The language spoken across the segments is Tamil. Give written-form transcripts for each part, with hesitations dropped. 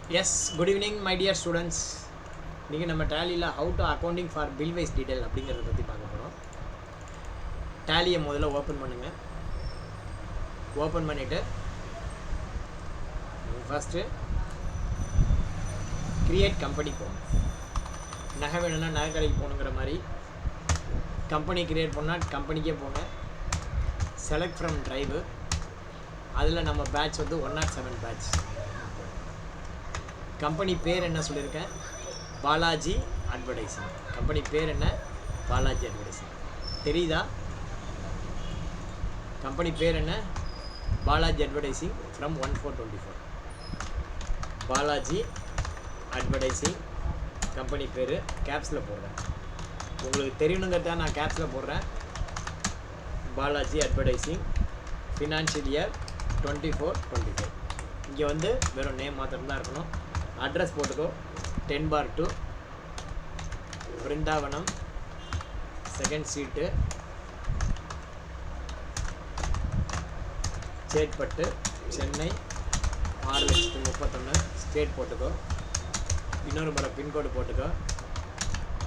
Yes, good evening, my dear students. இன்றைக்கி நம்ம டேலியில் how to accounting for bill wise detail அப்படிங்கிறத பற்றி பார்க்க போகிறோம். டேலியை முதல்ல ஓப்பன் பண்ணுங்கள். ஓப்பன் பண்ணிவிட்டு ஃபஸ்ட்டு க்ரியேட் கம்பெனி போகணும். நகை வேணும்னா நகை கடைக்கு போகணுங்கிற மாதிரி கம்பெனி க்ரியேட் பண்ணால் கம்பெனிக்கே போங்க. செலக்ட் ஃப்ரம் ட்ரைவு, அதில் நம்ம பேட்ச் வந்து 107 பேட்ச். கம்பெனி பேர் என்ன சொல்லியிருக்கேன்? பாலாஜி அட்வர்டைசிங். கம்பெனி பேர் என்ன? பாலாஜி அட்வர்டைசிங். தெரியுதா? கம்பெனி பேர் என்ன? Balaji advertising from 1424. Balaji advertising company பேர் கேப்ஸில் போடுறேன். உங்களுக்கு தெரியணுங்கிறத நான் கேப்ஸில் போடுறேன். Balaji advertising financial year 24-25. இங்கே வந்து வெறும் நேம் மாத்திரம்தான் இருக்கணும். அட்ரஸ் போட்டுக்கோ. 10/2 Brindavanam, second street, Chetpet, Chennai 6,31,000. State போட்டுக்கோ. இன்னொரு முறை பின்கோடு போட்டுக்கோ.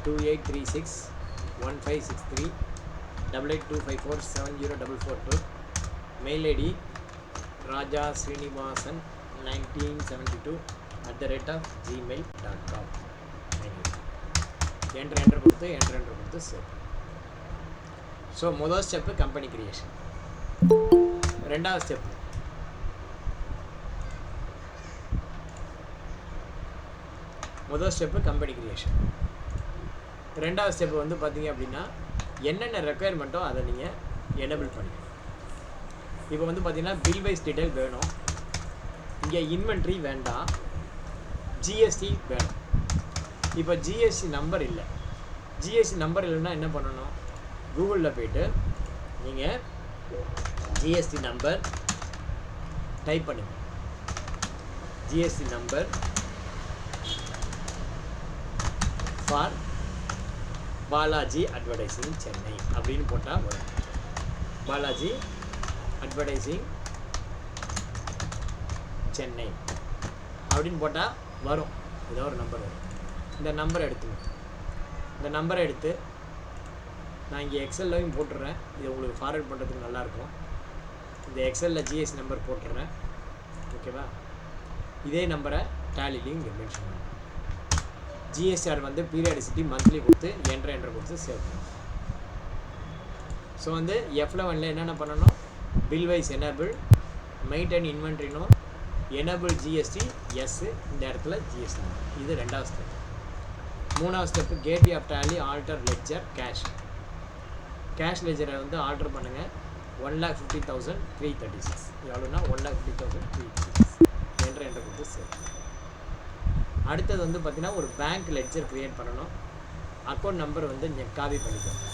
2836 1563 8825470442. Mail ID Raja Srinivasan 1972@gmail.com. Enter கொடுத்து சேவ். ஸோ முதல் ஸ்டெப்பு கம்பெனி கிரியேஷன். ரெண்டாவது ஸ்டெப்பு கம்பெனி கிரியேஷன். ரெண்டாவது ஸ்டெப்பு வந்து பார்த்தீங்க அப்படின்னா என்னென்ன ரெக்குயர்மெண்ட்டோ அதை நீங்கள் எனேபிள் பண்ணிக்கணும். இப்போ வந்து பார்த்தீங்கன்னா பில் வைஸ் டீட்டெயில் வேணும். இங்கே இன்வென்ட்ரி வேண்டாம், ஜிஎஸ்டி வேணும். இப்போ ஜிஎஸ்டி நம்பர் இல்லை. ஜிஎஸ்டி நம்பர் இல்லைன்னா என்ன பண்ணணும்? கூகுளில் போய்ட்டு நீங்கள் ஜிஎஸ்டி நம்பர் டைப் பண்ணுங்க. GST number for Balaji advertising Chennai அப்படின்னு போட்டால் வரும். பாலாஜி அட்வர்டைசிங் சென்னை அப்படின்னு போட்டால் வரும். ஏதோ ஒரு நம்பர் வரும். இந்த நம்பரை எடுத்து நான் இங்கே எக்ஸல்லையும் போட்டுடுறேன். இது உங்களுக்கு ஃபார்வர்ட் பண்ணுறதுக்கு நல்லாயிருக்கும். இந்த எக்ஸலில் ஜிஎஸ்டி நம்பர் போட்டுடுறேன். ஓகேவா? இதே நம்பரை டேலிலையும் இங்கே மென்ஷன் பண்ணுறேன். ஜிஎஸ்டிஆர் வந்து பீரியாடிசிட்டி மந்த்லி கொடுத்து என்ட்ரு கொடுத்து சேவ் பண்ணும். ஸோ வந்து F11 என்னென்ன பண்ணணும்? பில் வைஸ் எனேபிள், மெயின்டைன் இன்வென்ட்ரினோ, எனேபிள் ஜிஎஸ்டி எஸ், இந்த இடத்துல ஜிஎஸ்டி. இது ரெண்டாவது ஸ்டெப். மூணாவது step gateway of Tally alter ledger cash. Cash லெட்ஜரை வந்து ஆல்டர் பண்ணுங்கள். 1,50,336. எவ்வளோன்னா 1,50,336. என்ட்ரு கொடுத்து சேவ். அடுத்தது வந்து பார்த்திங்கன்னா ஒரு பேங்க் லெட்ஜர் க்ரியேட் பண்ணணும். அக்கௌண்ட் நம்பர் வந்து இங்கே காப்பி பண்ணிக்கணும்.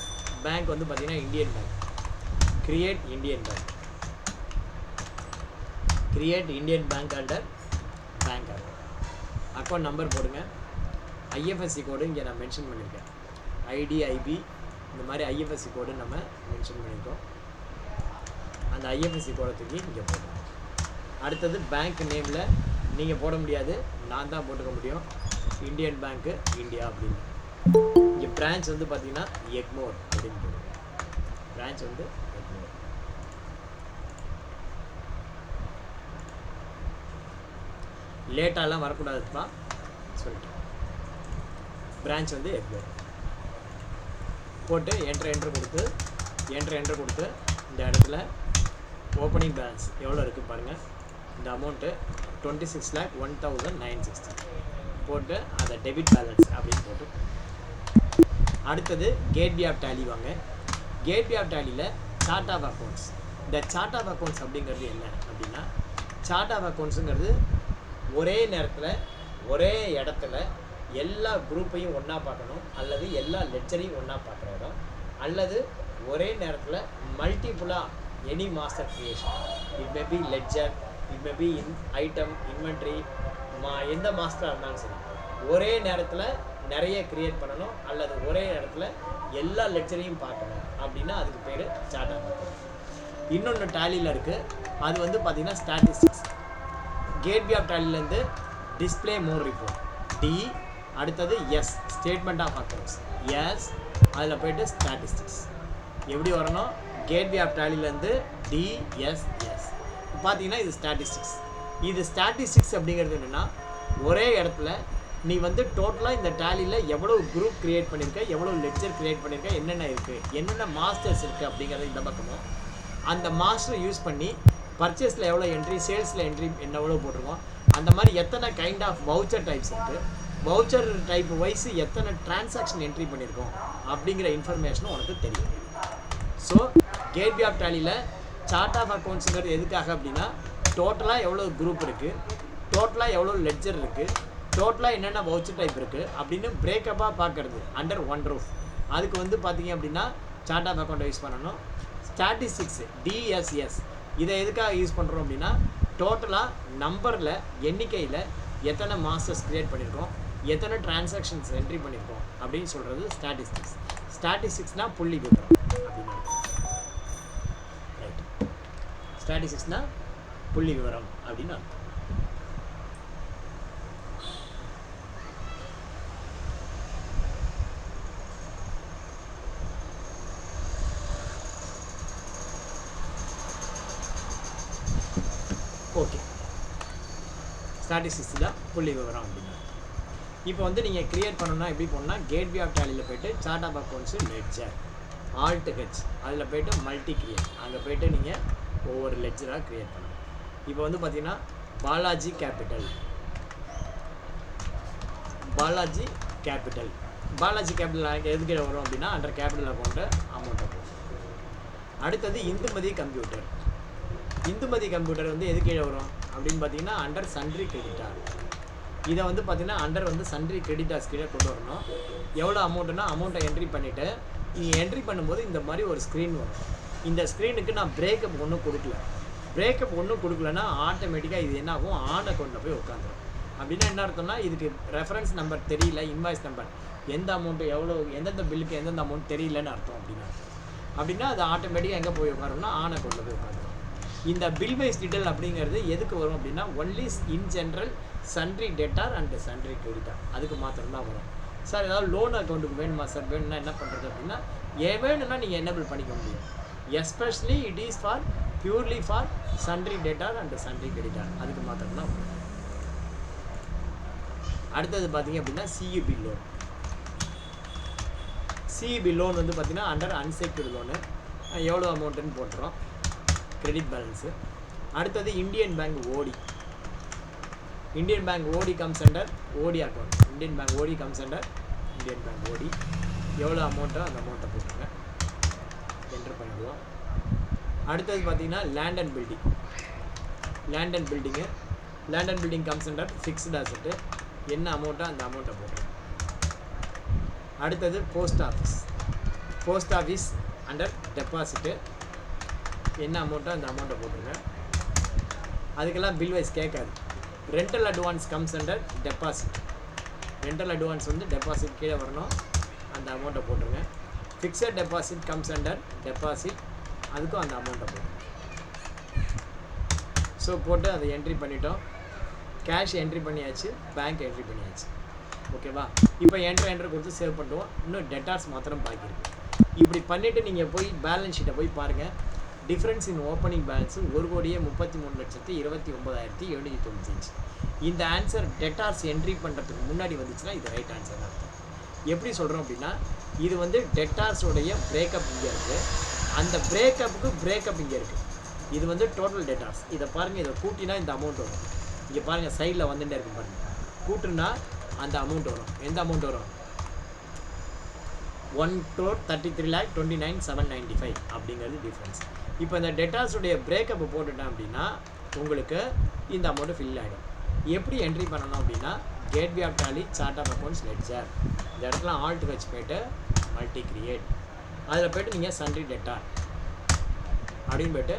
பேங்க் வந்து பார்த்திங்கன்னா Indian bank. Create Indian bank. Create Indian bank under bank account. Account number போடுங்க. ஐஎஃப்எஸ்சி கோடு இங்கே நான் மென்ஷன் பண்ணியிருக்கேன். ஐடிஐபி இந்த மாதிரி ஐஎஃப்எஸ்சி கோடு நம்ம மென்ஷன் பண்ணியிருக்கோம். அந்த ஐஎஃப்எஸ்சி கோடை தூக்கி இங்கே போடுறோம். அடுத்தது பேங்க் நேமில் நீங்கள் போட முடியாது, நான் தான் போட்டுக்க முடியும். இந்தியன் பேங்க்கு இந்தியா அப்படின்னு. இங்கே பிரான்ச் வந்து பார்த்தீங்கன்னா எக்மோர் அப்படின்னு போடுங்க. பிரான்ச் வந்து எக்மோர். லேட்டாலாம் வரக்கூடாதுப்பா சொல்லிட்டு பிரான்ச் வந்து எக்மோர் போட்டு என்ட்ரு கொடுத்து இந்த இடத்துல ஓப்பனிங் பேலன்ஸ் எவ்வளோ இருக்குது பாருங்கள். இந்த அமௌண்ட்டு 26,01,960 போட்டு அதை டெபிட் பேலன்ஸ் அப்படின்னு போட்டு. அடுத்தது கேட்வே ஆஃப் டேலி வாங்க. கேட்வே ஆஃப் டேலியில் சார்ட் ஆஃப் அக்கௌண்ட்ஸ். இந்த சார்ட் ஆஃப் அக்கௌண்ட்ஸ் அப்படிங்கிறது என்ன அப்படின்னா, சார்ட் ஆஃப் அக்கௌண்ட்ஸுங்கிறது ஒரே நேரத்தில் ஒரே இடத்துல எல்லா குரூப்பையும் ஒன்றா பார்க்கணும், அல்லது எல்லா லெட்ஜரையும் ஒன்றா பார்க்குற இடம், அல்லது ஒரே நேரத்தில் மல்டிப்புளாக any master creation. It may be ledger, it may be item, inventory, எந்த மாஸ்டராக இருந்தாலும் சரி ஒரே நேரத்தில் நிறைய க்ரியேட் பண்ணணும், அல்லது ஒரே நேரத்தில் எல்லா லெட்ஜரையும் பார்க்கணும் அப்படின்னா அதுக்கு பேர் சார்ட் ஆஃப் அக்கௌண்ட். இன்னொன்று டேலியில் இருக்குது. அது வந்து பார்த்திங்கன்னா ஸ்டாட்டிஸ்டிக்ஸ். கேட்வே ஆஃப் டேலிலேருந்து டிஸ்பிளே மோர் ரிப்போர்ட், டி. அடுத்தது S, statement of accounts, S. அதில் போய்ட்டு ஸ்டாட்டிஸ்டிக்ஸ் எப்படி வரணும், கேட்வே ஆஃப் டேலிலேருந்து டிஎஸ்எஸ். பார்த்தீங்கன்னா இது ஸ்டாட்டிஸ்டிக்ஸ். இது ஸ்டாட்டிஸ்டிக்ஸ் அப்படிங்கிறது என்னென்னா, ஒரே இடத்துல நீ வந்து டோட்டலாக இந்த டேலியில் எவ்வளோ குரூப் க்ரியேட் பண்ணியிருக்க, எவ்வளோ லெட்ஜர் க்ரியேட் பண்ணியிருக்க, என்னென்ன இருக்குது, என்னென்ன மாஸ்டர்ஸ் இருக்குது அப்படிங்கிறது இந்த பக்கமும், அந்த மாஸ்டர் யூஸ் பண்ணி பர்ச்சேஸில் எவ்வளோ என்ட்ரி, சேல்ஸில் என்ட்ரி என்ன எவ்வளோ போட்டிருக்கோம், அந்த மாதிரி எத்தனை கைண்ட் ஆஃப் வவுச்சர் டைப்ஸ் இருக்குது, வவுச்சர் டைப் வைஸ் எத்தனை டிரான்சாக்ஷன் என்ட்ரி பண்ணியிருக்கோம் அப்படிங்கிற இன்ஃபர்மேஷனும் உனக்கு தெரியும். ஸோ கேட்வே ஆஃப் டேலியில் சார்ட் ஆஃப் அக்கௌண்ட்ஸுங்கிறது எதுக்காக அப்படின்னா, டோட்டலாக எவ்வளோ குரூப் இருக்குது, டோட்டலாக எவ்வளோ லெட்ஜர் இருக்குது, டோட்டலாக என்னென்ன வவுச்சர் டைப் இருக்குது அப்படின்னு பிரேக்கப்பாக பார்க்குறது அண்டர் ஒன் ரூஃப். அதுக்கு வந்து பார்த்தீங்க அப்படின்னா சார்ட் ஆஃப் அக்கௌண்ட்டை யூஸ் பண்ணணும். ஸ்டாட்டிஸ்டிக்ஸ் டிஎஸ்எஸ் இதை எதுக்காக யூஸ் பண்ணுறோம் அப்படின்னா, டோட்டலாக நம்பரில் எண்ணிக்கையில் எத்தனை மாஸ்டர்ஸ் க்ரியேட் பண்ணியிருக்கோம், எத்தனை டிரான்சாக்ஷன்ஸ் என்ட்ரி பண்ணியிருக்கோம் அப்படின்னு சொல்கிறது ஸ்டாட்டிஸ்டிக்ஸ். ஸ்டாட்டிஸ்டிக்ஸ்னால் புள்ளி விவரம் அப்படின்னு. ரைட், ஸ்டாட்டிஸ்டிக்ஸ்னால் புள்ளி விவரம் அப்படின்னு அர்த்தம். ஓகே, ஸ்டாட்டிஸ்டிக்ஸ் தான் புள்ளி விவரம் அப்படின்னா. இப்போ வந்து நீங்கள் க்ரியேட் பண்ணணும்னா எப்படி போனால், கேட்வே ஆஃப் டேலியில் போய்ட்டு chart of accounts ledger, alt H, அதில் போய்ட்டு மல்டி கிரியேட், அங்கே போய்ட்டு நீங்கள் ஒவ்வொரு லெட்ஜராக க்ரியேட் பண்ணணும். இப்போ வந்து பார்த்தீங்கன்னா பாலாஜி கேபிட்டல், பாலாஜி கேபிட்டல் எதுக்கு வரும் அப்படின்னா அண்டர் கேபிட்டல் அக்கௌண்ட்டு அமௌண்ட்டை போகும். அடுத்தது இந்துமதி கம்ப்யூட்டர். இந்துமதி கம்ப்யூட்டர் வந்து எது கீழே வரும் அப்படின்னு பார்த்தீங்கன்னா அண்டர் சன்ட்ரி கிரெடிட்டார். இதை வந்து பார்த்தீங்கன்னா அண்டர் வந்து சன்ட்ரி கிரெடிட்டார்ஸ் கீழே கொண்டு வரணும். எவ்வளோ அமௌண்ட்டுனா அமௌண்ட்டை என்ட்ரி பண்ணிவிட்டு நீங்கள் என்ட்ரி பண்ணும்போது இந்த மாதிரி ஒரு ஸ்க்ரீன் வரும். இந்த ஸ்க்ரீனுக்கு நான் பிரேக்கப் ஒன்றும் கொடுக்கல. பிரேக்கப் ஒன்றும் கொடுக்கலன்னா ஆட்டோமேட்டிக்காக இது என்ன ஆகும், ஆன் அக்கௌண்ட்டில் போய் உட்காந்துரும். அப்படின்னா என்ன அர்த்தம்னா, இதுக்கு ரெஃபரன்ஸ் நம்பர் தெரியல, இன்வாய்ஸ் நம்பர் எந்த அமௌண்ட்டு எவ்வளோ, எந்தெந்த பில்லுக்கு எந்தெந்த அமௌண்ட் தெரியலன்னு அர்த்தம். அப்படின்னா அது ஆட்டோமேட்டிக்காக எங்கே போய் உட்காரும்னா ஆன் அக்கௌண்ட்டில் போய் உட்காந்துரும். இந்த பில் வைஸ் டீட்டெயில் அப்படிங்கிறது எதுக்கு வரும் அப்படின்னா, only in general sundry debtor and sundry creditor அதுக்கு மாத்திரம்தான் வரும். சார் ஏதாவது லோன் அக்கௌண்ட்டுக்கு வேணுமா சார், வேணும்னா என்ன பண்ணுறது அப்படின்னா, வேணும்னா நீங்கள் எனேபிள் பண்ணிக்க முடியும். Especially it is for purely for sundry debtor and sundry creditor அதுக்கு மாத்திரம்தான் வரும். அடுத்தது பார்த்தீங்க அப்படின்னா சியூபி லோன். சியூபி லோன் வந்து பார்த்தீங்கன்னா அண்டர் அன்செக்யூர்டு லோனு, எவ்வளோ அமௌண்ட்டுன்னு போட்டுறோம், கிரெடிட் பேலன்ஸு. அடுத்தது Indian bank OD. Indian bank OD comes under OD account. Indian bank OD comes under Indian bank OD. எவ்வளோ அமௌண்ட்டோ அந்த அமௌண்ட்டை போட்டுருங்க, என்ட்ரு பண்ணிடுவோம். அடுத்தது பார்த்தீங்கன்னா land and building. Land and building, land and building comes under fixed asset. என்ன அமௌண்ட்டோ அந்த அமௌண்ட்டை போட்டுருங்க. அடுத்தது post office. Post office under deposit. என்ன அமௌண்ட்டோ அந்த அமௌண்ட்டை போட்டுருங்க. அதுக்கெல்லாம் பில் வைஸ் கேட்காது. Rental advance comes under deposit. Rental advance வந்து டெபாசிட் கீழே வரணும், அந்த அமௌண்ட்டை போட்டுருங்க. Fixed deposit comes under deposit, அதுக்கும் அந்த அமௌண்ட்டை போட்டுருங்க. ஸோ போட்டு அதை என்ட்ரி பண்ணிட்டோம். கேஷ் என்ட்ரி பண்ணியாச்சு, பேங்க் என்ட்ரி பண்ணியாச்சு. ஓகேவா? இப்போ என்ட்ரு கொடுத்து சேவ் பண்ணுவோம். இன்னும் டெட்டார்ஸ் மாத்திரம் பாக்கி இருக்குது. இப்படி பண்ணிவிட்டு நீங்கள் போய் பேலன்ஸ் ஷீட்டை போய் பாருங்கள். Difference in opening balance 1,33,29,795. இந்த ஆன்சர் டெட்டார்ஸ் என்ட்ரி பண்ணுறதுக்கு முன்னாடி வந்துச்சுன்னா இது ரைட் ஆன்சர் அர்த்தம். எப்படி சொல்கிறோம் அப்படின்னா, இது வந்து டெட்டார்ஸோடைய பிரேக்கப் இங்கே இருக்குது, அந்த பிரேக்கப்புக்கு பிரேக்கப் இங்கே இருக்குது. இது வந்து டோட்டல் டெட்டார்ஸ். இதை பாருங்கள், இதை கூட்டினா இந்த அமௌண்ட் வரும். இங்கே பாருங்கள் சைடில் வந்துட்டே இருக்கும் பாருங்கள். கூட்டுனா அந்த அமௌண்ட் வரும். எந்த அமௌண்ட் வரும்? 1,33,29,795 அப்படிங்கிறது டிஃப்ரென்ஸ். இப்போ இந்த டெட்டார்ஸுடைய பிரேக்கப்பை போட்டுட்டேன் அப்படின்னா உங்களுக்கு இந்த அமௌண்ட்டு ஃபில் ஆகிடும். எப்படி என்ட்ரி பண்ணணும் அப்படின்னா, gateway of Tally, chart of accounts, ledger, இந்த இடத்துல ஆல்ட் வச்சு போய்ட்டு மல்டி கிரியேட், அதில் போய்ட்டு நீங்கள் சன்ட்ரி டெட்டார் அப்படின்னு போய்ட்டு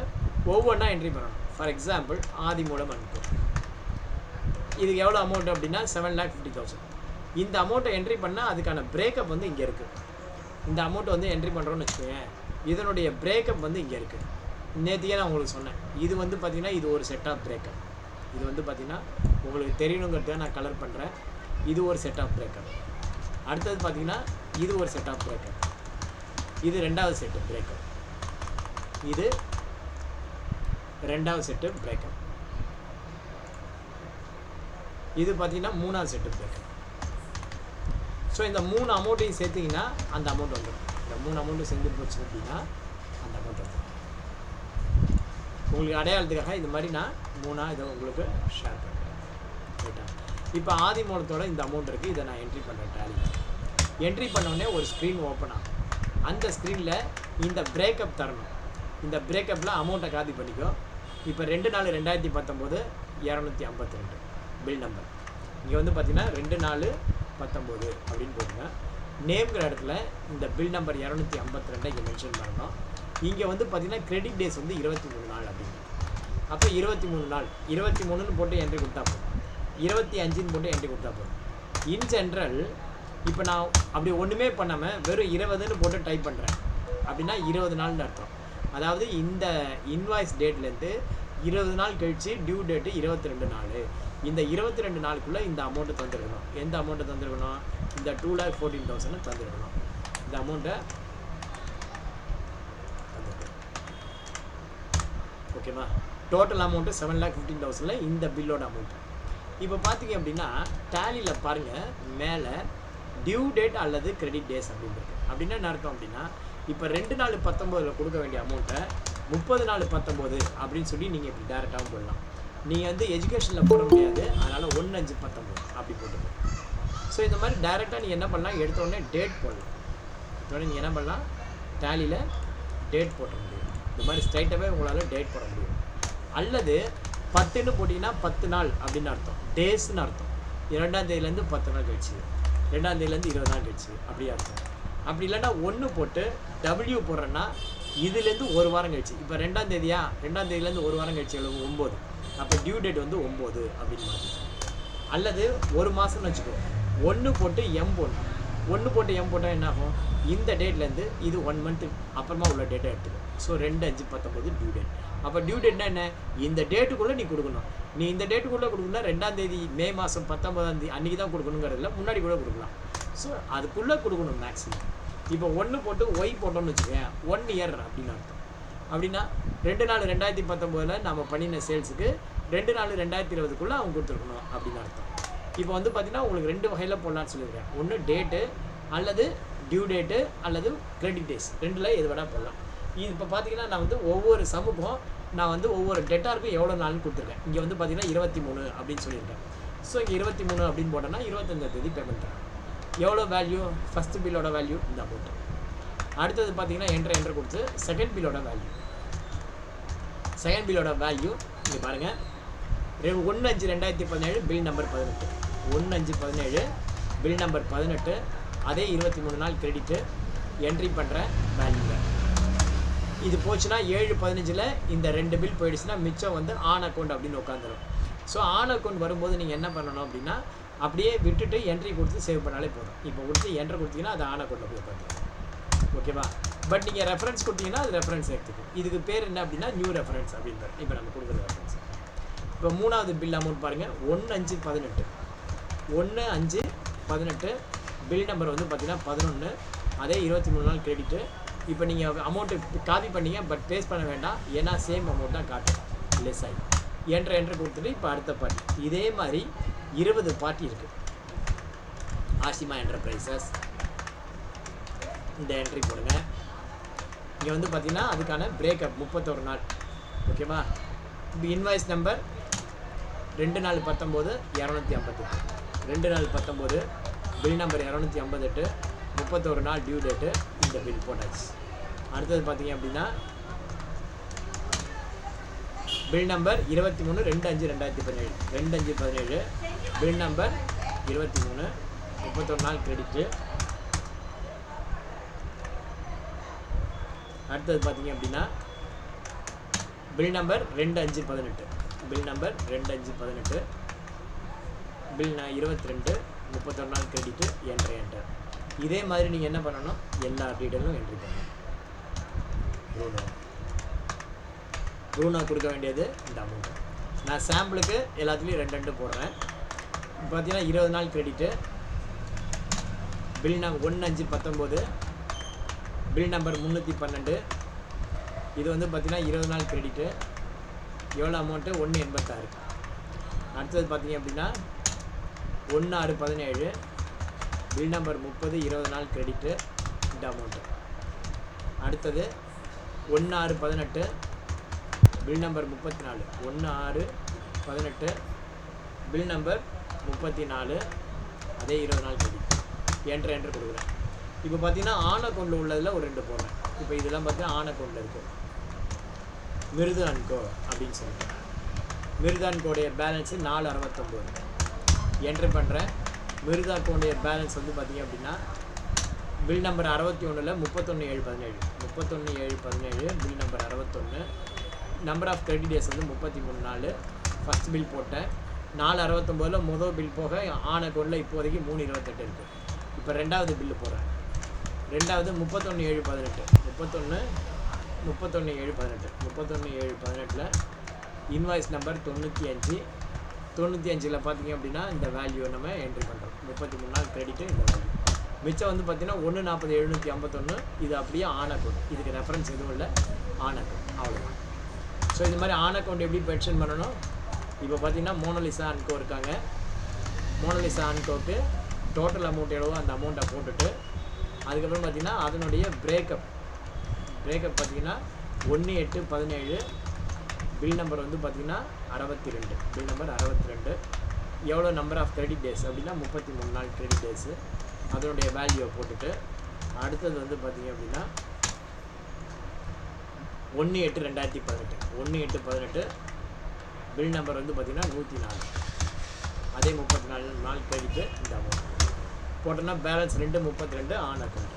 ஒவ்வொன்றா என்ட்ரி பண்ணணும். ஃபார் எக்ஸாம்பிள் ஆதி மூலம் அனுப்பு, இதுக்கு எவ்வளோ அமௌண்ட் அப்படின்னா 7,50,000. இந்த அமௌண்ட்டை என்ட்ரி பண்ணால் அதுக்கான பிரேக்கப் வந்து இங்கே இருக்குது. இந்த அமௌண்ட்டை வந்து என்ட்ரி பண்ணுறோன்னு வச்சுக்கோங்க, இதனுடைய பிரேக்கப் வந்து இங்கே இருக்குது. நேற்றுக்கே நான் உங்களுக்கு சொன்னேன், இது வந்து பார்த்திங்கன்னா இது ஒரு செட் ஆஃப் பிரேக்கப். இது வந்து பார்த்திங்கன்னா உங்களுக்கு தெரியணுங்கிறத நான் கலர் பண்ணுறேன். இது ஒரு செட் ஆஃப் பிரேக்கப். அடுத்தது பார்த்தீங்கன்னா இது ஒரு செட் ஆஃப் பிரேக்கப். இது ரெண்டாவது செட்டு பிரேக்கப். இது ரெண்டாவது செட்டு பிரேக்கப். இது பார்த்தீங்கன்னா மூணாவது செட்டு பிரேக்கப். ஸோ இந்த 3 அமௌண்ட்டையும் சேர்த்திங்கன்னா அந்த அமௌண்ட் வந்துடும். இந்த 3 அமௌண்ட்டும் சேர்ந்து போச்சு அப்படின்னா அந்த அமௌண்ட் வந்துடும். உங்களுக்கு அடையாளத்துக்காக இது மாதிரி நான் 3 இதை உங்களுக்கு ஷேர் பண்ணுறேன். ரைட்டா? இப்போ ஆதி மூலத்தோட இந்த அமௌண்ட் இருக்குது. இதை நான் என்ட்ரி பண்ணுறேன் டேலியில். என்ட்ரி பண்ணோடனே ஒரு ஸ்க்ரீன் ஓப்பன் ஆகும். அந்த ஸ்க்ரீனில் இந்த பிரேக்கப் தரணும். இந்த பிரேக்கப்பில் அமௌண்ட்டை காப்பி பண்ணிக்கோ. இப்போ 2/4/2019 252 பில் நம்பர். இங்கே வந்து பார்த்தீங்கன்னா 2/4/19 அப்படின்னு போட்டுங்க. நேம்ங்கிற இடத்துல இந்த பில் நம்பர் 252 இங்கே மென்ஷன் பண்ணணும். இங்கே வந்து பார்த்தீங்கன்னா கிரெடிட் டேஸ் வந்து 23 நாள் அப்படின்னு. அப்போ 23 நாள் 23ன்னு போட்டு என்ட்ரி கொடுத்தா போதும். 25ன்னு போட்டு என்ட்ரி கொடுத்தா போதும். இன் ஜென்ரல் இப்போ நான் அப்படி ஒன்றுமே பண்ணாமல் வெறும் 20ன்னு போட்டு டைப் பண்ணுறேன் அப்படின்னா 20 நாள்னு அர்த்தம். அதாவது இந்த இன்வாய்ஸ் டேட்லேருந்து 20 நாள் கழித்து டியூ டேட்டு 22 நாள். இந்த 22 நாளுக்குள்ளே இந்த அமௌண்ட்டை தந்துருக்கணும். எந்த அமௌண்ட்டை தந்துருக்கணும்? இந்த 2,14,000 தந்துருக்கணும். இந்த அமௌண்ட்டை தந்துருக்கணும். ஓகேவா? டோட்டல் அமௌண்ட்டு 7,15,000 இந்த பில்லோட அமௌண்ட்டு. இப்போ பார்த்தீங்க அப்படின்னா டேலியில் பாருங்கள், மேலே டியூ டேட் அல்லது கிரெடிட் டேஸ் அப்படின்றது. அப்படின்னா என்ன அர்த்தம் அப்படின்னா இப்போ 2/4/19 கொடுக்க வேண்டிய அமௌண்ட்டை 30/4/19 அப்படின்னு சொல்லி நீங்கள் இப்படி டேரெக்டாகவும் போடலாம். நீங்கள் வந்து எஜுகேஷனில் போட முடியாது, அதனால் 1/5/19 அப்படி போட்டுக்கணும். ஸோ இந்த மாதிரி டேரெக்டாக நீங்கள் என்ன பண்ணலாம், எடுத்தோடனே டேட் போடலாம். எடுத்தோடனே நீங்கள் என்ன பண்ணலாம், டேலியில் டேட் போட முடியும். இந்த மாதிரி ஸ்ட்ரைட்டாகவே உங்களால் டேட் போட முடியும். அல்லது 10ன்னு போட்டிங்கன்னா 10 நாள் அப்படின்னு அர்த்தம், டேஸ்ன்னு அர்த்தம். 2ஆம் தேதியிலேருந்து 10 நாள் கழிச்சு, 2ஆம் தேதியிலேருந்து 20 நாள் கழிச்சு அப்படி அர்த்தம். அப்படி இல்லைன்னா 1 போட்டு W போடுறேன்னா இதுலேருந்து ஒரு வாரம் கழிச்சு. இப்போ 2ஆம் தேதியா, 2ஆம் தேதியிலேருந்து ஒரு வாரம் கழிச்சு எவ்வளவு? 9. அப்போ டியூ டேட் வந்து 9 அப்படின்னு மாதிரி. அல்லது ஒரு மாதம்னு வச்சுக்கோ, 1 போட்டு M போடணும். 1 போட்டு M போட்டால் என்ன ஆகும்? இந்த டேட்லேருந்து இது 1 மந்த்து அப்புறமா உள்ள டேட்டை எடுத்துக்கும். So 2/5/19 due date. அப்போ டியூ டேட்னா என்ன? இந்த டேட்டுக்குள்ளே நீ கொடுக்கணும். நீ இந்த டேட்டுக்குள்ளே கொடுக்கணும்னா 2ஆம் தேதி மே மாதம் 19ஆம் தேதி அன்றைக்கி தான் கொடுக்கணுங்கிறதுல முன்னாடி கூட கொடுக்கலாம். ஸோ அதுக்குள்ளே கொடுக்கணும் மேக்ஸிமம். இப்போ 1 போட்டு ஒய் போட்டோம்னு வச்சுக்கேன், 1 இயர் அப்படின்னு அர்த்தம். அப்படின்னா 2/4/2019 நம்ம பண்ணின சேல்ஸுக்கு 2/4/2020 அவங்க கொடுத்துருக்கணும் அப்படின்னு அர்த்தம். இப்போ வந்து பார்த்தீங்கன்னா உங்களுக்கு 2 வகையில் போடலான்னு சொல்லியிருக்கேன். ஒன்று டேட்டு அல்லது டியூ டேட்டு அல்லது கிரெடிட் டேஸ், 2ல் எது வேணால் போடலாம். இது இப்போ பார்த்தீங்கன்னா நான் வந்து ஒவ்வொரு சமுக்கும் நான் வந்து ஒவ்வொரு டெட்டாருக்கும் எவ்வளோ நாள்னு கொடுத்துருக்கேன். இங்கே வந்து பார்த்தீங்கன்னா 23 அப்படின்னு சொல்லியிருக்கேன். ஸோ இங்கே 23 அப்படின்னு போட்டோன்னா 25ஆம் தேதி பேமெண்ட் தரேன். எவ்வளோ வேல்யூ? ஃபஸ்ட்டு பில்லோட வேல்யூ இந்த அமௌண்ட்டு. அடுத்தது பார்த்தீங்கன்னா என்ட்ரு கொடுத்து செகண்ட் பில்லோட வேல்யூ. செகண்ட் பில்லோட வேல்யூ இங்கே பாருங்கள், 1/5/2017 பில் நம்பர் 18. 1/5/17 bill number 18. அதே 23 நாள் கிரெடிட்டு என்ட்ரி பண்ணுற வேல்யூங்க. இது போச்சுன்னா 7/15 இந்த 2 பில் போயிடுச்சுன்னா மிச்சம் வந்து ஆன் அக்கௌண்ட் அப்படின்னு உட்காந்துரும். ஸோ ஆன் அக்கௌண்ட் வரும்போது நீங்கள் என்ன பண்ணணும் அப்படின்னா அப்படியே விட்டுட்டு என்ட்ரி கொடுத்து சேவ் பண்ணாலே போதும். இப்போ கொடுத்து என்ட்ரு கொடுத்தீங்கன்னா அது ஆன் அக்கௌண்ட்டில் போய் உட்காந்துரும். ஓகேவா? பட் நீங்கள் ரெஃபரன்ஸ் கொடுத்தீங்கன்னா அது ரெஃபரன்ஸ் எடுத்துக்கும். இதுக்கு பேர் என்ன அப்படின்னா நியூ ரெஃபரன்ஸ் அப்படின்றது. இப்போ நம்ம கொடுக்குற ரெஃபரன்ஸ். இப்போ 3வது பில் அமௌண்ட் பாருங்கள், 1/5/18. 1/5/18 பில் நம்பர் வந்து பார்த்தீங்கன்னா 11. அதே 23 நாள் கிரெடிட்டு. இப்போ நீங்கள் அமௌண்ட்டு காப்பி பண்ணீங்க, பட் பேஸ்ட் பண்ண வேண்டாம், ஏன்னா சேம் அமௌண்ட் தான் காட்டும் லெஸ் ஆகி. என்ட்ரு கொடுத்துட்டு இப்போ அடுத்த பார்ட்டி இதே மாதிரி 20 பார்ட்டி இருக்குது. ஆசிமா என்டர்பிரைசஸ் இந்த என்ட்ரி போடுங்க. இங்கே வந்து பார்த்தீங்கன்னா அதுக்கான பிரேக்கப் 31 நாள். ஓகேவா? இப்போ இன்வாய்ஸ் நம்பர் 2/4/19 258. 2/4/19 bill number 258. 31 நாள் டியூ டேட்டு. இந்த பில் போட்டாச்சு. அடுத்தது பார்த்தீங்க அப்படின்னா பில் நம்பர் 23 2/5/2017. 2/5/17 bill number 23. 31 நாள் கிரெடிட்டு. அடுத்தது பார்த்தீங்க அப்படின்னா bill number 2/5/18. Bill number 2/5/18 bill 22. 31 நாள் கிரெடிட்டு. என்டர். இதே மாதிரி நீங்கள் என்ன பண்ணணும், எல்லா டீட்டெயிலும் என்ட்ரி பண்ணணும். ப்ரூனோ கொடுக்க வேண்டியது இந்த அமௌண்ட். நான் சாம்பிளுக்கு எல்லாத்துலேயும் 2 போடுறேன். இப்போ பார்த்தீங்கன்னா 20 நாள் credit, bill number 1519, bill number 312. இது வந்து பார்த்தீங்கன்னா 20 நாள் கிரெடிட்டு, எவ்வளோ அமௌண்ட்டு 186. அடுத்தது பார்த்தீங்க அப்படின்னா 1617, பில் நம்பர் 30, 20 நாள் கிரெடிட்டு, இந்த அமௌண்ட்டு. அடுத்தது 1618, பில் நம்பர் 34, 1618, பில் நம்பர் 34, அதே 20 நாள் கிரெடிட். என்ட்ரு கொடுக்குறேன். இப்போ பார்த்தீங்கன்னா ஆன் அக்கௌண்ட்டில் உள்ளதில் ஒரு 2 போடுறேன். இப்போ இதெல்லாம் பார்த்தீங்கன்னா ஆன் அக்கௌண்ட்டில் இருக்குது. மிருது அண்ட் கோ அப்படின்னு சொல்லிட்டு, மிருது அண்ட் கோடைய பேலன்ஸு 469 என்ட்ரு பண்ணுறேன். மிருது அக்கௌண்டைய பேலன்ஸ் வந்து பார்த்தீங்க அப்படின்னா பில் நம்பர் 61ல் 31717, 31717, bill number 61, number of credit days வந்து 33 நாள். ஃபஸ்ட் பில் போட்டேன். 469ல் முதல் பில் போக ஆன் அக்கௌண்ட்டில் இப்போதைக்கு 328 இருக்குது. இப்போ ரெண்டாவது பில்லு போடுறேன். ரெண்டாவது 31718, 31718, 31718ல் இன்வாய்ஸ் நம்பர் 95, 95ல் பார்த்தீங்க அப்படின்னா இந்த வேல்யூவை நம்ம என்ட்ரி பண்ணுறோம். 33 நாள் கிரெடிட்டு இந்த வேல்யூ. மிச்சம் வந்து பார்த்தீங்கன்னா 1,40,751, இது அப்படியே ஆன் அக்கௌண்ட். இதுக்கு ரெஃபரன்ஸ் எதுவும் இல்லை, ஆன் அக்கௌண்ட், அவ்வளோதான். ஸோ இந்த மாதிரி ஆன் அக்கௌண்ட் எப்படி மென்ஷன் பண்ணணும்? இப்போ பார்த்தீங்கன்னா மோனலிசா அண்ட் கோ இருக்காங்க. Mona Lisa and coke total amount எவ்வளவோ அந்த அமௌண்ட்டை போட்டுட்டு, அதுக்கப்புறம் பார்த்தீங்கன்னா அதனுடைய பிரேக்கப் பார்த்தீங்கன்னா 1817, பில் நம்பர் வந்து பார்த்தீங்கன்னா 62, பில் நம்பர் 62, எவ்வளோ நம்பர் ஆஃப் கிரெடிட் டேஸ் அப்படின்னா 33 நாள் கிரெடிட் டேஸு, அதனுடைய வேல்யூவை போட்டுட்டு, அடுத்தது வந்து பார்த்தீங்க அப்படின்னா 1/8/2018, 1/8/18, பில் நம்பர் வந்து பார்த்தீங்கன்னா 104, அதே 34 நாள் கிரெடிட்டு இந்த அமௌண்ட் போட்டோன்னா பேலன்ஸ் 232 ஆன் அக்கௌண்ட்.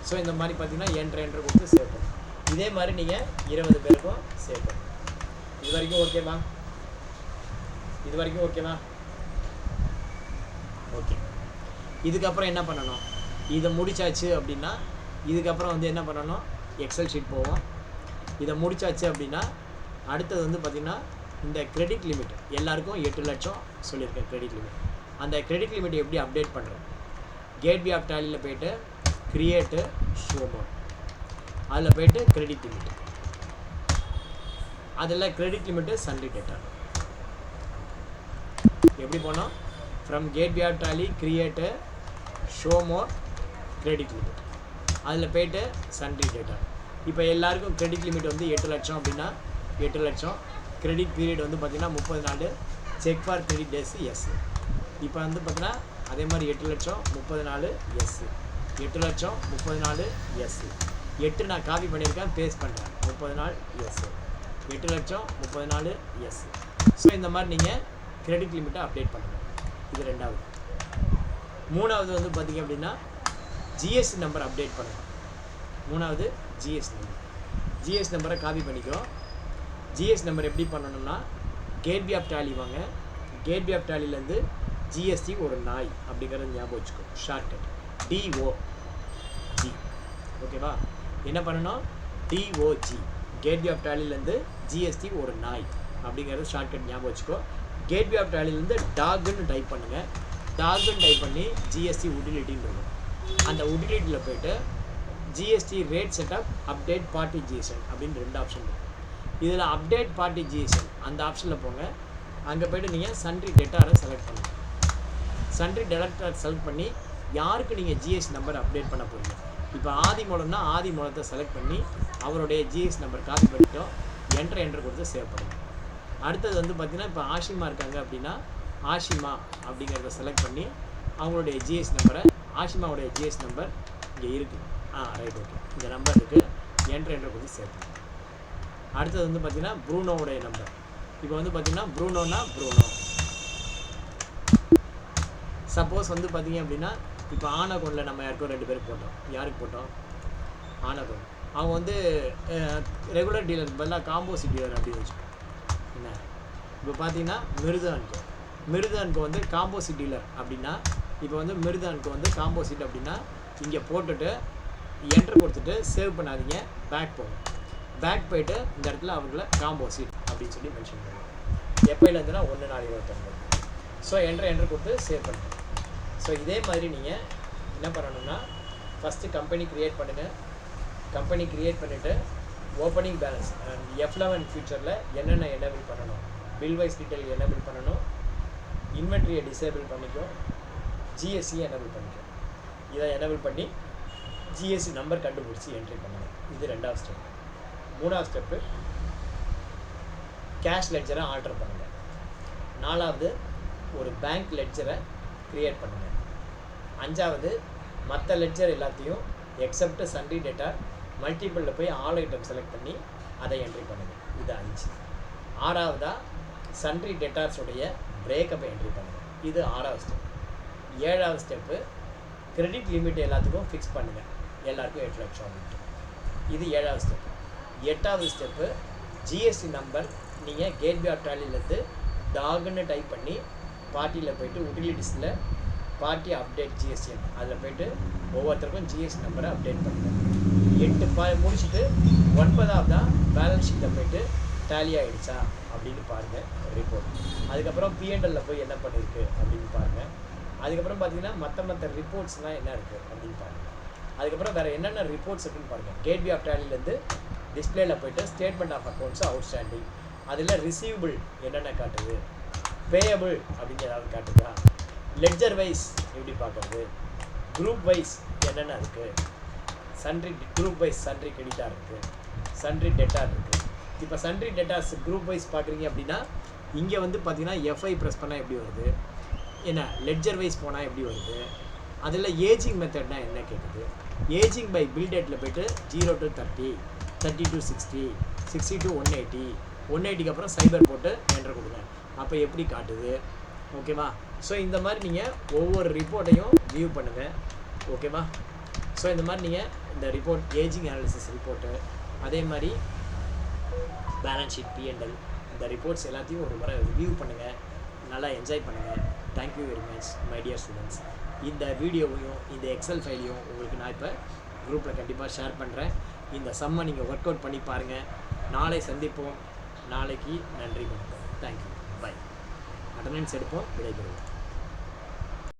ஸோ இந்த மாதிரி பார்த்தீங்கன்னா என்ட்ரு கொடுத்து சேவ் பண்ணும். இதே மாதிரி நீங்கள் 20 பேருக்கும் சேவ் பண்ணும். இது வரைக்கும் ஓகேவா? இது வரைக்கும் ஓகேவா? ஓகே. இதுக்கப்புறம் என்ன பண்ணணும்? இதை முடிச்சாச்சு அப்படின்னா இதுக்கப்புறம் வந்து என்ன பண்ணணும்? எக்ஸல் ஷீட் போவோம். இதை முடிச்சாச்சு அப்படின்னா அடுத்தது வந்து பார்த்திங்கன்னா இந்த கிரெடிட் லிமிட் எல்லாருக்கும் 8 லட்சம் சொல்லியிருக்கேன் கிரெடிட் லிமிட். அந்த கிரெடிட் லிமிட் எப்படி அப்டேட் பண்ணுறேன்? கேட்வே ஆஃப் டேலியில் போய்ட்டு கிரியேட்டு ஷோ மோட், அதில் போய்ட்டு கிரெடிட் லிமிட், அதில் கிரெடிட் லிமிட்டு சன்ரி டேட்டா எப்படி போனோம்? From gateway of Tally create show mode credit limit, அதில் போய்ட்டு சன்ரி டேட்டா. இப்போ எல்லாருக்கும் கிரெடிட் லிமிட் வந்து 8 லட்சம் அப்படின்னா 8 லட்சம். கிரெடிட் பீரியட் வந்து பார்த்திங்கன்னா 30 நாள். Check for credit days yes. இப்போ வந்து பார்த்தீங்கன்னா அதே மாதிரி 8 லட்சம் 30 நாள் எஸ், 8 லட்சம் 30 நாள் எஸ். 8 நான் காப்பி பண்ணியிருக்கேன், பேஸ்ட் பண்ணுறேன். 30 நாள் எஸ், 8 லட்சம் 30 நாள் எஸ். ஸோ இந்த மாதிரி நீங்கள் கிரெடிட் லிமிட்டை அப்டேட் பண்ணுங்கள். இது ரெண்டாவது. மூணாவது வந்து பார்த்திங்க அப்படின்னா ஜிஎஸ்டி நம்பர் அப்டேட் பண்ணுங்கள். மூணாவது ஜிஎஸ்டி நம்பர். ஜிஎஸ்டி நம்பரை காப்பி பண்ணிக்கோ. ஜிஎஸ்டி நம்பர் எப்படி பண்ணணும்னா கேட்வே ஆஃப் டேலி வாங்க. கேட்வே ஆஃப் டேலிலேருந்து ஜிஎஸ்டி ஒரு நாய் அப்படிங்கிறத ஞாபகம் வச்சுக்கோ. Shortcut DOG. ஓகேவா? என்ன பண்ணணும்? DOG. கேட்வே ஆஃப் டேலிலேருந்து ஜிஎஸ்டி ஒரு நாய் அப்படிங்கிறத ஷார்ட்கட் ஞாபகம் வச்சுக்கோ. கேட்வே ஆஃப் டேலிலேருந்து டாக்னு டைப் பண்ணுங்கள். டாக்னு டைப் பண்ணி ஜிஎஸ்டி உட்டிலிட்டின்னு இருக்கும். அந்த உட்டிலிட்டியில் போய்ட்டு GST rate setup update party GSN அப்படின்னு 2 ஆப்ஷன் இருக்குது. இதில் அப்டேட் பார்ட்டி ஜிஎஸ்என் அந்த ஆப்ஷனில் போங்க. அங்கே போய்ட்டு நீங்கள் சன்ரி டேட்டாரை செலக்ட் பண்ணுங்கள். சன்ரி டேட்டாரை செலக்ட் பண்ணி யாருக்கு நீங்கள் ஜிஎஸ்டி நம்பர் அப்டேட் பண்ண போகிறீங்க. இப்போ ஆதி மூலம்னா ஆதி மூலத்தை செலக்ட் பண்ணி அவருடைய ஜிஎஸ்டி நம்பர் காப்பி பண்ணிட்டோம். என்ட்ரு கொடுத்து சேவ் பண்ணுங்கள். அடுத்தது வந்து பார்த்திங்கன்னா இப்போ ஆஷிமா இருக்காங்க அப்படின்னா ஆஷிமா அப்படிங்கிறத செலக்ட் பண்ணி அவங்களுடைய ஜிஎஸ்டி நம்பரை, ஆஷிமாவுடைய ஜிஎஸ்டி நம்பர் இங்கே இருக்குது. ரைட், ஓகே, இந்த நம்பர் இருக்குது. என்ட்ரு கொடுத்து சேவ் பண்ணுங்கள். அடுத்தது வந்து பார்த்திங்கன்னா ப்ரூனோவுடைய நம்பர். இப்போ வந்து பார்த்திங்கன்னா ப்ரூனோனா ப்ரூனோ. சப்போஸ் வந்து பார்த்திங்க அப்படின்னா இப்போ ஆன் அக்கௌண்ட்டில் நம்ம யாருக்கும் 2 பேர் போட்டோம். யாருக்கு போட்டோம்? On account. அவங்க வந்து ரெகுலர் டீலருக்கு பதிலாக காம்போசிட் டீலர் அப்படின்னு வச்சுக்கோங்க. என்ன இப்போ பார்த்தீங்கன்னா மிருது அண்ட் கோ. மிருது அண்ட் கோ வந்து காம்போசிட் டீலர் அப்படின்னா இப்போ வந்து மிருது அண்ட் கோ வந்து காம்போசிட் அப்படின்னா இங்கே போட்டுட்டு என்ட்ரு கொடுத்துட்டு சேவ் பண்ணாதீங்க, பேக் போங்க. பேக் போய்ட்டு இந்த இடத்துல அவங்கள காம்போசிட் அப்படின்னு சொல்லி மென்ஷன் பண்ணுவோம். எப்போலேருந்துனா 1/4/29. ஸோ என்ட்ரு கொடுத்து சேவ் பண்ணுங்கள். ஸோ இதே மாதிரி நீங்கள் என்ன பண்ணணும்னா ஃபஸ்ட்டு கம்பெனி க்ரியேட் பண்ணுங்கள். கம்பெனி க்ரியேட் பண்ணிவிட்டு ஓப்பனிங் பேலன்ஸ் அண்ட் F11 ஃபியூச்சரில் என்னென்ன எனேபிள் பண்ணணும், பில் வைஸ் டீட்டெயில் எனேபிள் பண்ணணும், இன்வென்ட்ரியை டிசேபிள் பண்ணிக்கும், ஜிஎஸ்சி எனேபிள் பண்ணிக்கும். இதை எனேபிள் பண்ணி ஜிஎஸ்சி நம்பர் கண்டுபிடிச்சி என்ட்ரி பண்ணுங்கள். இது 2வது ஸ்டெப். 3வது ஸ்டெப்பு கேஷ் லெட்ஜரை ஆல்டர் பண்ணுங்கள். 4வது ஒரு பேங்க் லெட்ஜரை க்ரியேட் பண்ணுங்கள். 5வது மற்ற லெட்ஜர் எல்லாத்தையும் எக்ஸப்ட் சன்ட்ரி டேட்டா மல்டிபிளில் போய் ஆல் ஐட்டம் செலக்ட் பண்ணி அதை என்ட்ரி பண்ணுங்கள். இது 5. 6வதா சன்ட்ரி டேட்டாஸுடைய பிரேக்கப்பை என்ட்ரி பண்ணுங்கள். இது 6வது ஸ்டெப். 7வது ஸ்டெப்பு கிரெடிட் லிமிட் எல்லாத்துக்கும் ஃபிக்ஸ் பண்ணுங்கள். எல்லாருக்கும் 8 லட்சம் அப்படின்ட்டு. இது 7வது ஸ்டெப்பு. 8வது ஸ்டெப்பு ஜிஎஸ்டி நம்பர் நீங்கள் கேட்வே ஆஃப் டேலியிலேருந்து டாகுன்னு டைப் பண்ணி பார்ட்டியில் போய்ட்டு யூட்டிலிட்டிஸில் பார்ட்டி அப்டேட் ஜிஎஸ்டிஎன் அதில் போய்ட்டு ஒவ்வொருத்தருக்கும் ஜிஎஸ்டி நம்பரை அப்டேட் பண்ணுங்கள். 8 முடிச்சுட்டு 9வதா பேலன்ஸ் ஷீட்டில் போய்ட்டு டேலி ஆகிடுச்சா அப்படின்னு பாருங்கள் ரிப்போர்ட். அதுக்கப்புறம் P&Lல போய் என்ன பண்ணியிருக்கு அப்படின்னு பாருங்கள். அதுக்கப்புறம் பார்த்தீங்கன்னா மற்ற ரிப்போர்ட்ஸ்லாம் என்ன இருக்குது அப்படின்னு பாருங்கள். அதுக்கப்புறம் வேறு என்னென்ன ரிப்போர்ட்ஸ் இருக்குன்னு பாருங்கள். கேட்வே ஆஃப் டேலிலேருந்து டிஸ்பிளேயில் போய்ட்டு ஸ்டேட்மெண்ட் ஆஃப் அக்கௌண்ட்ஸு அவுட்ஸ்டாண்டிங், அதில் ரிசீவபிள் என்னென்ன காட்டுது, பேயபிள் அப்படின்னு ஏதாவது காட்டுதா, லெட்ஜர் வைஸ் எப்படி பார்க்குறது, குரூப் வைஸ் என்னென்ன இருக்குது, சன்ட்ரி குரூப் வைஸ் சன்ட்ரி கிரெடிட்டாக இருக்குது, சன்ட்ரி டெட்டார் இருக்குது. இப்போ சன்ட்ரி டெட்டாஸ் குரூப் வைஸ் பார்க்குறீங்க அப்படின்னா இங்கே வந்து பார்த்தீங்கன்னா எஃப்ஐ ப்ரெஸ் பண்ணால் எப்படி வருது, என்ன லெட்ஜர் வைஸ் போனால் எப்படி வருது, அதில் ஏஜிங் மெத்தட்னா என்ன கேட்குது, ஏஜிங் பை பில் டேட்டில் போய்ட்டு 0 to 30, 30 to 60, 60 to 180, 180க்கு அப்புறம் சைபர் போட்டு என்ட்ரு கொடுங்க. அப்போ எப்படி காட்டுது, ஓகேவா? ஸோ இந்த மாதிரி நீங்கள் ஒவ்வொரு ரிப்போர்ட்டையும் வியூ பண்ணுங்கள், ஓகேவா? ஸோ இந்த மாதிரி நீங்கள் இந்த ரிப்போர்ட் ஏஜிங் அனாலிசிஸ் ரிப்போர்ட்டு, அதே மாதிரி பேலன்ஸ் ஷீட், P&L, இந்த ரிப்போர்ட்ஸ் எல்லாத்தையும் ஒரு முறை ரிவ்யூ பண்ணுங்கள், நல்லா என்ஜாய் பண்ணுங்கள். Thank you very much my dear students. இந்த வீடியோவையும் இந்த எக்ஸல் ஃபைலையும் உங்களுக்கு நான் இப்போ குரூப்பில் கண்டிப்பாக ஷேர் பண்ணுறேன். இந்த சம்மை நீங்கள் ஒர்க் அவுட் பண்ணி பாருங்கள். நாளை சந்திப்போம். நாளைக்கு நன்றி வணக்கம். தேங்க்யூ. பை. அட்டெண்டன்ஸ் எடுப்போம். விடைபெறுவோம்.